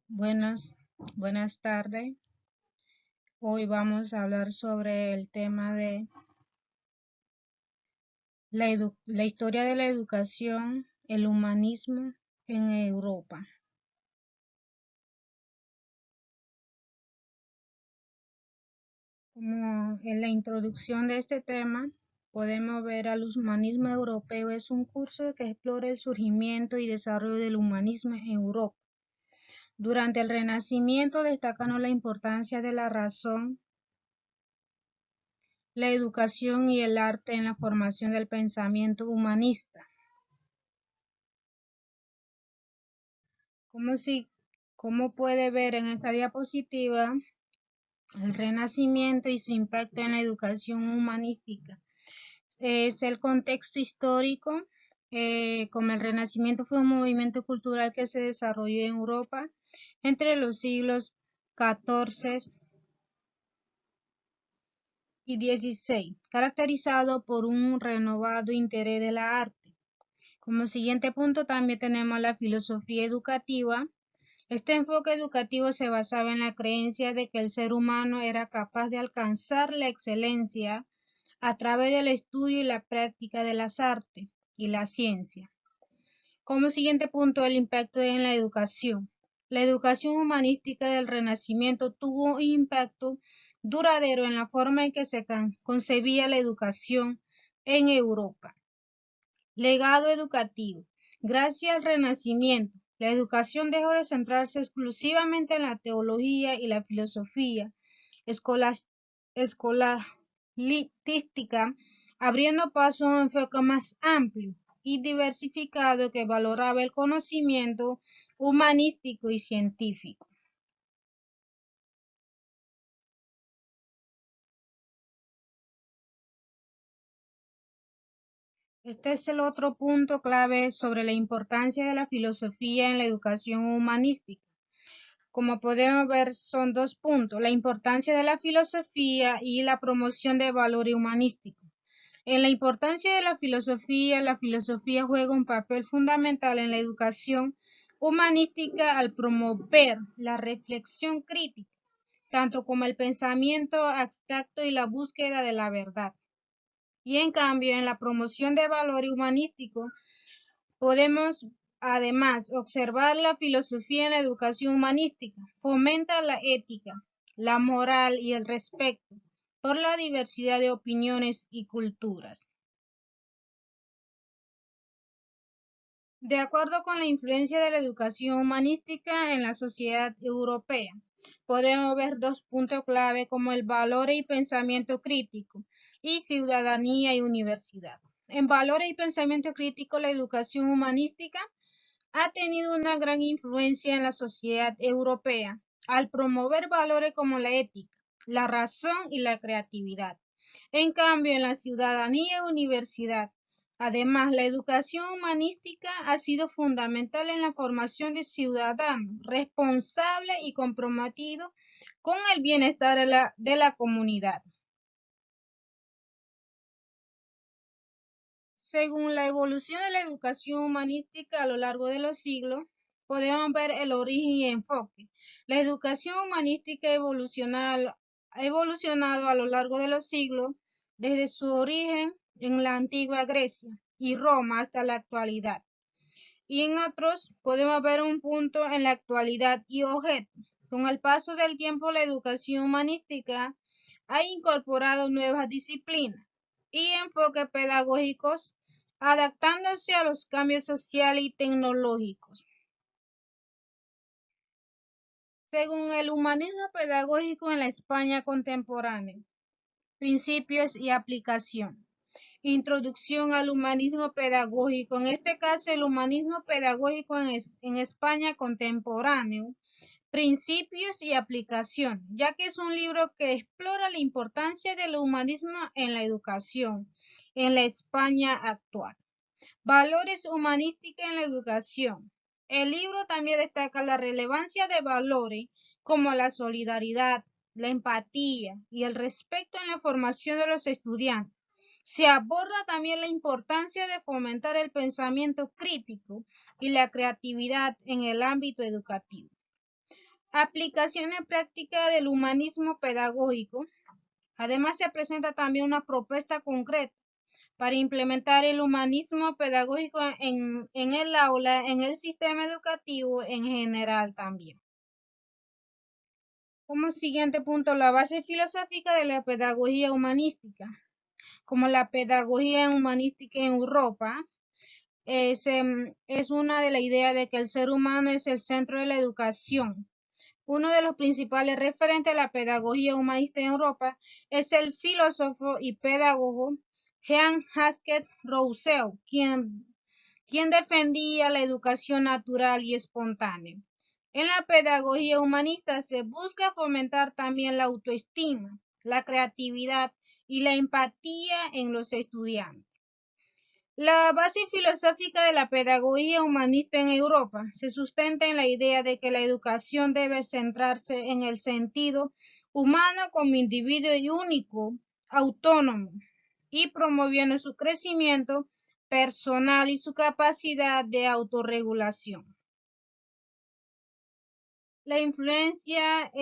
Buenas tardes. Hoy vamos a hablar sobre el tema de la historia de la educación, el humanismo en Europa. Como en la introducción de este tema, podemos ver al humanismo europeo es un curso que explora el surgimiento y desarrollo del humanismo en Europa. Durante el Renacimiento destacando la importancia de la razón, la educación y el arte en la formación del pensamiento humanista. Como puede ver en esta diapositiva, el Renacimiento y su impacto en la educación humanística. Es el contexto histórico, como el Renacimiento fue un movimiento cultural que se desarrolló en Europa entre los siglos XIV y XVI, caracterizado por un renovado interés de la arte. Como siguiente punto también tenemos la filosofía educativa. Este enfoque educativo se basaba en la creencia de que el ser humano era capaz de alcanzar la excelencia a través del estudio y la práctica de las artes y la ciencia. Como siguiente punto, el impacto en la educación. La educación humanística del Renacimiento tuvo un impacto duradero en la forma en que se concebía la educación en Europa. Legado educativo. Gracias al Renacimiento, la educación dejó de centrarse exclusivamente en la teología y la filosofía escolástica, abriendo paso a un enfoque más amplio y diversificado que valoraba el conocimiento humanístico y científico. Este es el otro punto clave sobre la importancia de la filosofía en la educación humanística. Como podemos ver, son dos puntos: la importancia de la filosofía y la promoción de valores humanísticos. En la importancia de la filosofía juega un papel fundamental en la educación humanística al promover la reflexión crítica, tanto como el pensamiento abstracto y la búsqueda de la verdad. Y en cambio, en la promoción de valores humanísticos, podemos además observar la filosofía en la educación humanística. Fomenta la ética, la moral y el respeto por la diversidad de opiniones y culturas. De acuerdo con la influencia de la educación humanística en la sociedad europea, podemos ver dos puntos clave como el valor y pensamiento crítico y ciudadanía y universidad. En valores y pensamiento crítico, la educación humanística ha tenido una gran influencia en la sociedad europea al promover valores como la ética, la razón y la creatividad. En cambio, en la ciudadanía y universidad, además, la educación humanística ha sido fundamental en la formación de ciudadanos responsables y comprometidos con el bienestar de la comunidad. Según la evolución de la educación humanística a lo largo de los siglos, podemos ver el origen y enfoque. La educación humanística ha evolucionado a lo largo de los siglos, desde su origen en la antigua Grecia y Roma hasta la actualidad. Y en otros podemos ver un punto en la actualidad y objeto. Con el paso del tiempo, la educación humanística ha incorporado nuevas disciplinas y enfoques pedagógicos, adaptándose a los cambios sociales y tecnológicos. Según el humanismo pedagógico en la España contemporánea, principios y aplicación. Introducción al humanismo pedagógico. En este caso, el humanismo pedagógico en España contemporáneo, principios y aplicación, ya que es un libro que explora la importancia del humanismo en la educación en la España actual. Valores humanísticos en la educación. El libro también destaca la relevancia de valores como la solidaridad, la empatía y el respeto en la formación de los estudiantes. Se aborda también la importancia de fomentar el pensamiento crítico y la creatividad en el ámbito educativo. Aplicaciones prácticas del humanismo pedagógico. Además, se presenta también una propuesta concreta para implementar el humanismo pedagógico en el aula, en el sistema educativo en general también. Como siguiente punto, la base filosófica de la pedagogía humanística. Como la pedagogía humanística en Europa, es una de la idea de que el ser humano es el centro de la educación. Uno de los principales referentes de la pedagogía humanista en Europa es el filósofo y pedagogo Jean Jacques Rousseau, quien defendía la educación natural y espontánea. En la pedagogía humanista se busca fomentar también la autoestima, la creatividad y la empatía en los estudiantes. La base filosófica de la pedagogía humanista en Europa se sustenta en la idea de que la educación debe centrarse en el sentido humano como individuo único, autónomo, y promoviendo su crecimiento personal y su capacidad de autorregulación. La influencia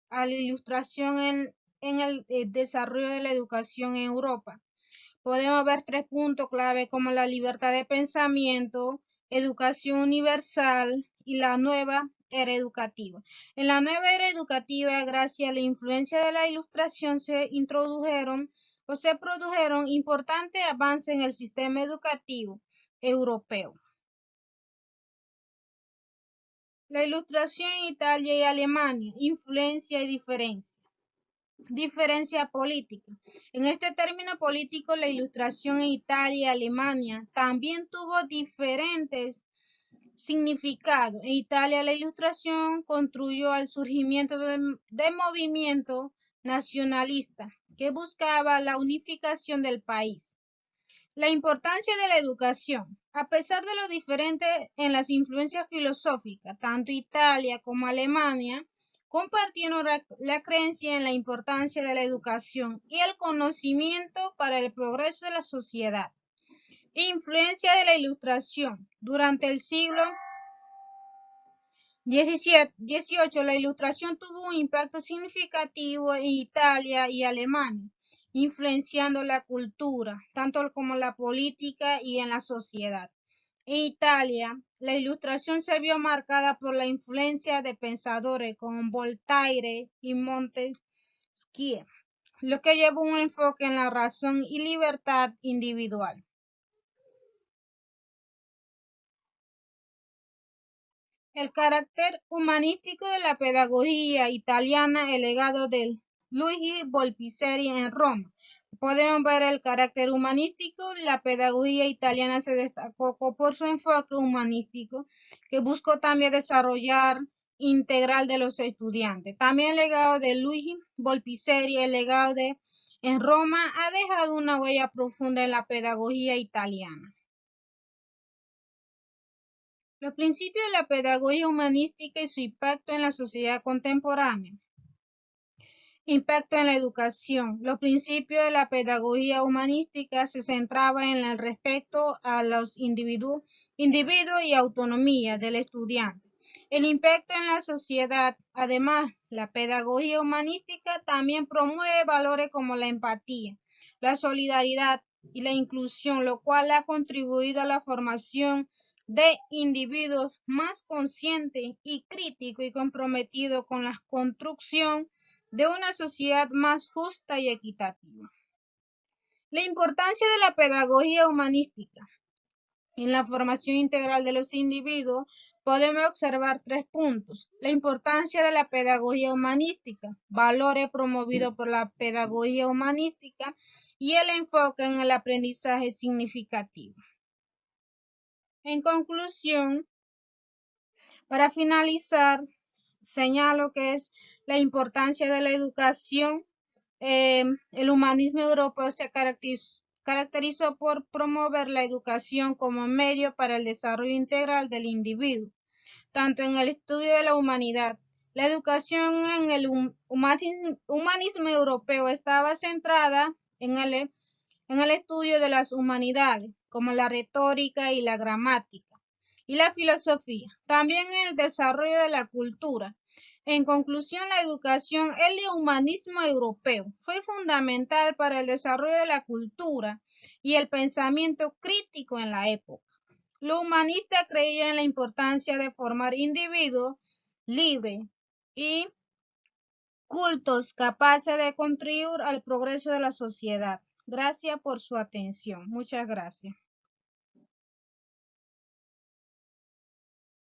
a la ilustración en el desarrollo de la educación en Europa. Podemos ver 3 puntos clave como la libertad de pensamiento, educación universal y la nueva era educativa. En la nueva era educativa, gracias a la influencia de la ilustración, se introdujeron o se produjeron importantes avances en el sistema educativo europeo. La ilustración en Italia y Alemania, influencia y diferencia. Diferencia política. En este término político, la ilustración en Italia y Alemania también tuvo diferentes significados. En Italia, la ilustración contribuyó al surgimiento de movimiento nacionalista que buscaba la unificación del país. La importancia de la educación. A pesar de lo diferente en las influencias filosóficas, tanto Italia como Alemania compartieron la creencia en la importancia de la educación y el conocimiento para el progreso de la sociedad. Influencia de la Ilustración. Durante el siglo XVIII, la Ilustración tuvo un impacto significativo en Italia y Alemania, influenciando la cultura, tanto como la política y en la sociedad. En Italia, la Ilustración se vio marcada por la influencia de pensadores como Voltaire y Montesquieu, lo que llevó un enfoque en la razón y libertad individual. El carácter humanístico de la pedagogía italiana, el legado de Luigi Volpicelli en Roma. Podemos ver el carácter humanístico. La pedagogía italiana se destacó por su enfoque humanístico, que buscó también desarrollar integral de los estudiantes. También el legado de Luigi Volpicelli, el legado en Roma, ha dejado una huella profunda en la pedagogía italiana. Los principios de la pedagogía humanística y su impacto en la sociedad contemporánea. Impacto en la educación. Los principios de la pedagogía humanística se centraban en el respeto a los individuos y autonomía del estudiante. El impacto en la sociedad. Además, la pedagogía humanística también promueve valores como la empatía, la solidaridad y la inclusión, lo cual ha contribuido a la formación de individuos más conscientes y críticos y comprometidos con la construcción de una sociedad más justa y equitativa. La importancia de la pedagogía humanística. En la formación integral de los individuos podemos observar 3 puntos. La importancia de la pedagogía humanística, valores promovidos por la pedagogía humanística y el enfoque en el aprendizaje significativo. En conclusión, para finalizar, señalo que es la importancia de la educación. El humanismo europeo se caracterizó por promover la educación como medio para el desarrollo integral del individuo, tanto en el estudio de la humanidad. La educación en el humanismo europeo estaba centrada en el estudio de las humanidades, como la retórica y la gramática, y la filosofía, también en el desarrollo de la cultura. En conclusión, la educación, el humanismo europeo fue fundamental para el desarrollo de la cultura y el pensamiento crítico en la época. Los humanistas creían en la importancia de formar individuos libres y cultos capaces de contribuir al progreso de la sociedad. Gracias por su atención. Muchas gracias.